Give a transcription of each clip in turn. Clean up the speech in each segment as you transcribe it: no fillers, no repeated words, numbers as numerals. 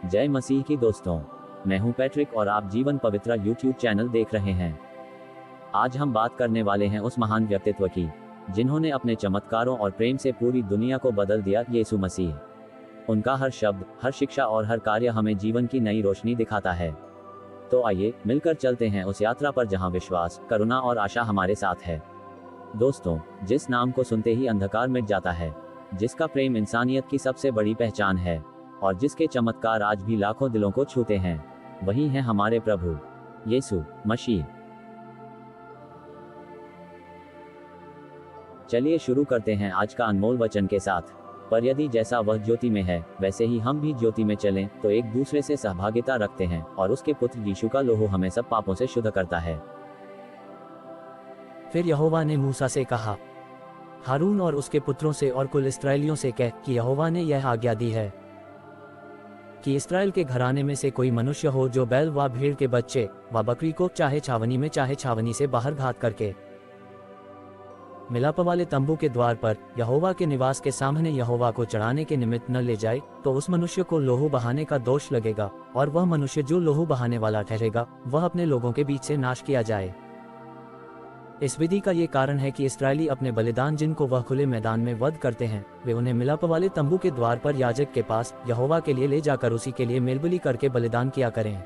जय मसीह की दोस्तों, मैं हूं पैट्रिक और आप जीवन पवित्रा यूट्यूब चैनल देख रहे हैं। आज हम बात करने वाले हैं उस महान व्यक्तित्व की, जिन्होंने अपने चमत्कारों और प्रेम से पूरी दुनिया को बदल दिया, यीशु मसीह। उनका हर शब्द, हर शिक्षा और हर कार्य हमें जीवन की नई रोशनी दिखाता है। तो आइए मिलकर चलते हैं उस यात्रा पर जहां विश्वास, करुणा और आशा हमारे साथ है। दोस्तों, जिस नाम को सुनते ही अंधकार मिट जाता है, जिसका प्रेम इंसानियत की सबसे बड़ी पहचान है और जिसके चमत्कार आज भी लाखों दिलों को छूते हैं, वही है हमारे प्रभु यीशु मसीह। चलिए शुरू करते हैं आज का अनमोल वचन के साथ। पर यदि जैसा वह ज्योति में है, वैसे ही हम भी ज्योति में चलें, तो एक दूसरे से सहभागिता रखते हैं और उसके पुत्र यीशु का लोहू हमें सब पापों से शुद्ध करता है। फिर यहोवा ने मूसा से कहा, हारून और उसके पुत्रों से और कुल इस्राएलियों से कह कि यहोवा ने यह आज्ञा दी है कि इस्राएल के घराने में से कोई मनुष्य हो जो बैल व भेड़ के बच्चे व बकरी को चाहे छावनी में चाहे छावनी से बाहर घात करके मिलाप वाले तंबू के द्वार पर यहोवा के निवास के सामने यहोवा को चढ़ाने के निमित्त न ले जाए, तो उस मनुष्य को लोहू बहाने का दोष लगेगा, और वह मनुष्य जो लोहू बहाने वाला ठहरेगा, वह अपने लोगों के बीच से नाश किया जाए। इस विधि का ये कारण है कि इस्राएली अपने बलिदान जिनको वह खुले मैदान में वध करते हैं, वे उन्हें मिलाप वाले तंबू के द्वार पर याजक के पास यहोवा के लिए ले जाकर उसी के लिए मेलबलि करके बलिदान किया करें।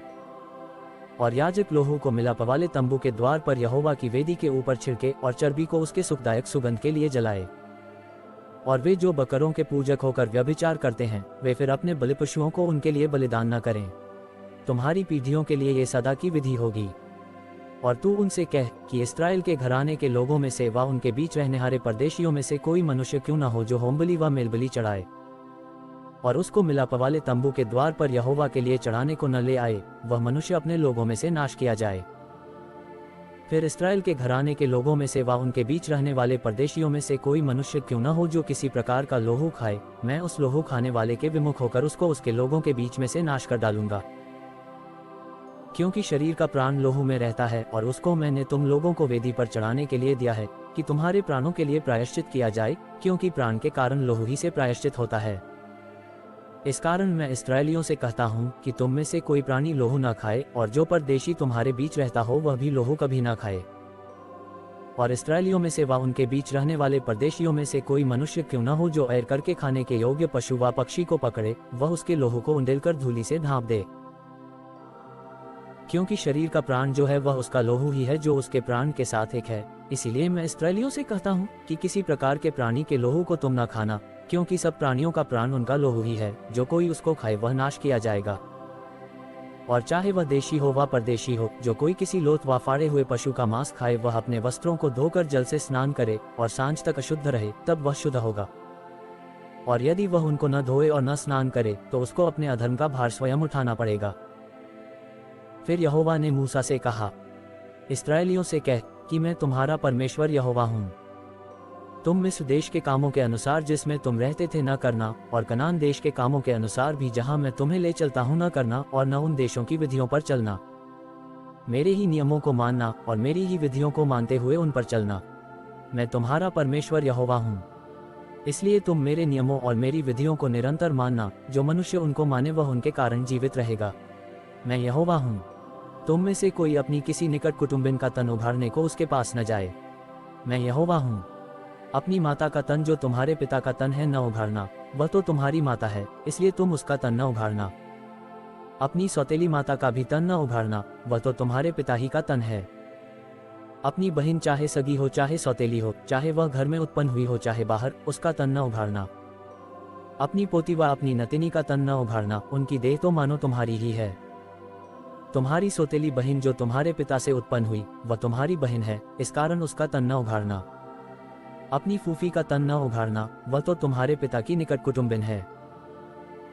और याजक लोहू को मिलाप वाले तंबू के द्वार पर यहोवा की वेदी के ऊपर छिड़के और चर्बी को उसके सुखदायक सुगंध के लिए जलाए। और वे जो बकरों के पूजक होकर व्यभिचार करते हैं, वे फिर अपने बलि पशुओं को उनके लिए बलिदान न करें। तुम्हारी पीढ़ियों के लिए ये सदा की विधि होगी। और तू उनसे कह कि इस्राएल के घराने के लोगों में से व उनके बीच रहने हारे परदेशियों में से कोई मनुष्य क्यों न हो जो होमबलि व मेलबलि चढ़ाए और उसको मिलाप वाले तंबू के द्वार पर यहोवा के लिए चढ़ाने को न ले आए, वह मनुष्य अपने लोगों में से नाश किया जाए। फिर इस्राएल के घराने के लोगों में से व उनके बीच रहने वाले परदेशियों में से कोई मनुष्य क्यों न हो जो किसी प्रकार का लोहू खाए, मैं उस लोहू खाने वाले के विमुख होकर उसको उसके लोगों के बीच में से नाश कर डालूंगा। क्योंकि शरीर का प्राण लोहू में रहता है, और उसको मैंने तुम लोगों को वेदी पर चढ़ाने के लिए दिया है कि तुम्हारे प्राणों के लिए प्रायश्चित किया जाए, क्योंकि प्राण के कारण लोहू ही से प्रायश्चित होता है। इस कारण मैं इस्राएलियों से कहता हूँ कि तुम में से कोई प्राणी लोहू न खाए, और जो परदेशी तुम्हारे बीच रहता हो वह भी लोहू कभी न खाए। और इस्राएलियों में से व उनके बीच रहने वाले परदेशियों में से कोई मनुष्य क्यों न हो जो ऐर करके खाने के योग्य पशु व पक्षी को पकड़े, वह उसके लोहू को उंडेलकर धूलि से ढांप दे। क्योंकि शरीर का प्राण जो है वह उसका लोहू ही है जो उसके प्राण के साथ एक है। इसीलिए मैं इस्राएलियों से कहता हूँ कि किसी प्रकार के प्राणी के लोहू को तुम न खाना, क्योंकि सब प्राणियों का प्राण उनका लोहू ही है, जो कोई उसको खाए वह नाश किया जाएगा। और चाहे वह देशी हो व परदेशी हो, जो कोई किसी लोथ व फाड़े हुए पशु का मांस खाए, वह अपने वस्त्रों को धोकर जल से स्नान करे और सांझ तक अशुद्ध रहे, तब वह शुद्ध होगा। और यदि वह उनको न धोए और न स्नान करे, तो उसको अपने अधर्म का भार स्वयं उठाना पड़ेगा। फिर यहोवा ने मूसा से कहा, इस्राएलियों से कह कि मैं तुम्हारा परमेश्वर यहोवा हूँ। तुम मिस्र देश के कामों के अनुसार जिसमें तुम रहते थे न करना, और कनान देश के कामों के अनुसार भी जहाँ मैं तुम्हें ले चलता हूँ न करना, और न उन देशों की विधियों पर चलना। मेरे ही नियमों को मानना और मेरी ही विधियों को मानते हुए उन पर चलना। मैं तुम्हारा परमेश्वर यहोवा हूँ। इसलिए तुम मेरे नियमों और मेरी विधियों को निरंतर मानना। जो मनुष्य उनको माने वह उनके कारण जीवित रहेगा। मैं यहोवा हूँ। तुम में से कोई अपनी किसी निकट कुटुंबिन का तन उभारने को उसके पास न जाए। मैं यहोवा हूँ। अपनी माता का तन जो तुम्हारे पिता का तन है न उघाड़ना, वह तो तुम्हारी माता है, इसलिए तुम उसका तन न उघाड़ना। अपनी सौतेली माता का भी तन न उघाड़ना, वह तो तुम्हारे पिता ही का तन है। अपनी बहन चाहे सगी हो चाहे सौतेली हो, चाहे वह घर में उत्पन्न हुई हो चाहे बाहर, उसका तन न उघाड़ना। अपनी पोती व अपनी नतिनी का तन न उघाड़ना, उनकी देह तो मानो तुम्हारी ही है। तुम्हारी सौतेली बहन जो तुम्हारे पिता से उत्पन्न हुई, वह तुम्हारी बहन है, इस कारण उसका तन न उघाड़ना। अपनी फूफी का तन न उघाड़ना, वह तो तुम्हारे पिता की निकट कुटुंबिन है।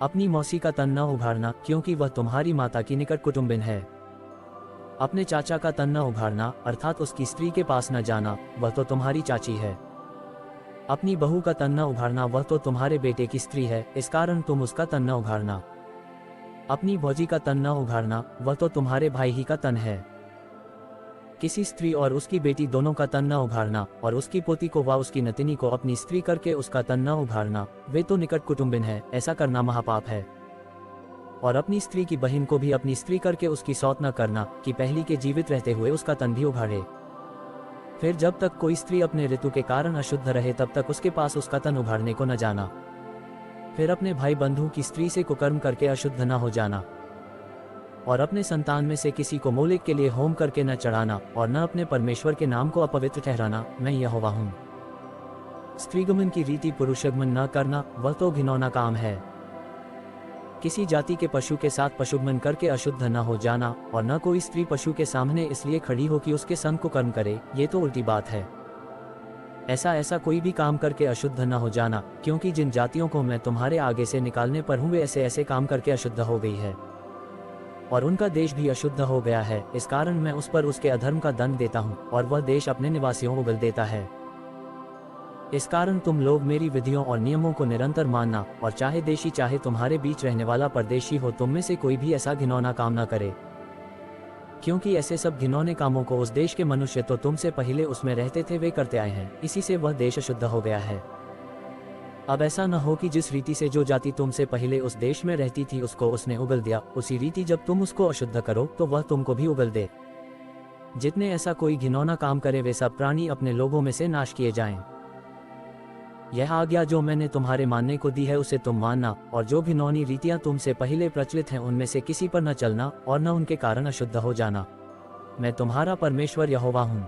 अपनी मौसी का तन न उघाड़ना, क्योंकि वह तुम्हारी माता की निकट कुटुंबिन है। अपने चाचा का तन न उघाड़ना, अर्थात उसकी स्त्री के पास न जाना, वह तो तुम्हारी चाची है। अपनी बहू का तन न उघाड़ना, वह तो तुम्हारे बेटे की स्त्री है, इस कारण तुम उसका तन न उघाड़ना। अपनी भौजी का तन न उघाड़ना, वह तो तुम्हारे भाई ही का तन है। किसी स्त्री और उसकी बेटी दोनों का तन न उघाड़ना, और उसकी पोती को व उसकी नतिनी को अपनी स्त्री करके उसका तन न उघाड़ना, वे तो निकट कुटुंबिन है, ऐसा करना महापाप है। और अपनी स्त्री की बहन को भी अपनी स्त्री करके उसकी सौत न करना, कि पहली के जीवित रहते हुए उसका तन भी उघाड़े। फिर जब तक कोई स्त्री अपने ऋतु के कारण अशुद्ध रहे तब तक उसके पास उसका तन उघाड़ने को न जाना। फिर अपने भाई बंधु की स्त्री से कुकर्म करके अशुद्ध न हो जाना, और अपने संतान में से किसी को मोलेक के लिए होम करके न चढ़ाना, और न अपने परमेश्वर के नाम को अपवित्र ठहराना, मैं यहोवा हूँ। स्त्रीगमन की रीति पुरुषगमन न करना, वह तो घिनौना काम है। किसी जाति के पशु के साथ पशुगमन करके अशुद्ध न हो जाना, और न कोई स्त्री पशु के सामने इसलिए खड़ी हो कि उसके संग कुकर्म करे, ये तो उल्टी बात है। ऐसा कोई भी काम करके अशुद्ध न हो जाना, क्योंकि जिन जातियों को मैं तुम्हारे आगे से निकालने पर हूँ वे ऐसे काम करके अशुद्ध हो गई है, और उनका देश भी अशुद्ध हो गया है। इस कारण मैं उस पर उसके अधर्म का दंड देता हूँ, और वह देश अपने निवासियों को उगल देता है। इस कारण तुम लोग मेरी विधियों और नियमों को निरंतर मानना, और चाहे देशी चाहे तुम्हारे बीच रहने वाला परदेशी हो, तुम में से कोई भी ऐसा घिनौना काम न करे, क्योंकि ऐसे सब घिनौने कामों को उस देश के मनुष्य तो तुमसे पहले उसमें रहते थे वे करते आए हैं, इसी से वह देश अशुद्ध हो गया है। अब ऐसा न हो कि जिस रीति से जो जाति तुमसे पहले उस देश में रहती थी उसको उसने उगल दिया, उसी रीति जब तुम उसको अशुद्ध करो तो वह तुमको भी उगल दे। जितने ऐसा कोई घिनौना काम करे वे सब प्राणी अपने लोगों में से नाश किए जाएं। यह आज्ञा जो मैंने तुम्हारे मानने को दी है उसे तुम मानना, और जो घिनौनी रीतियां तुमसे पहले प्रचलित हैं उनमें से किसी पर न चलना, और न उनके कारण अशुद्ध हो जाना। मैं तुम्हारा परमेश्वर यहोवा हूँ।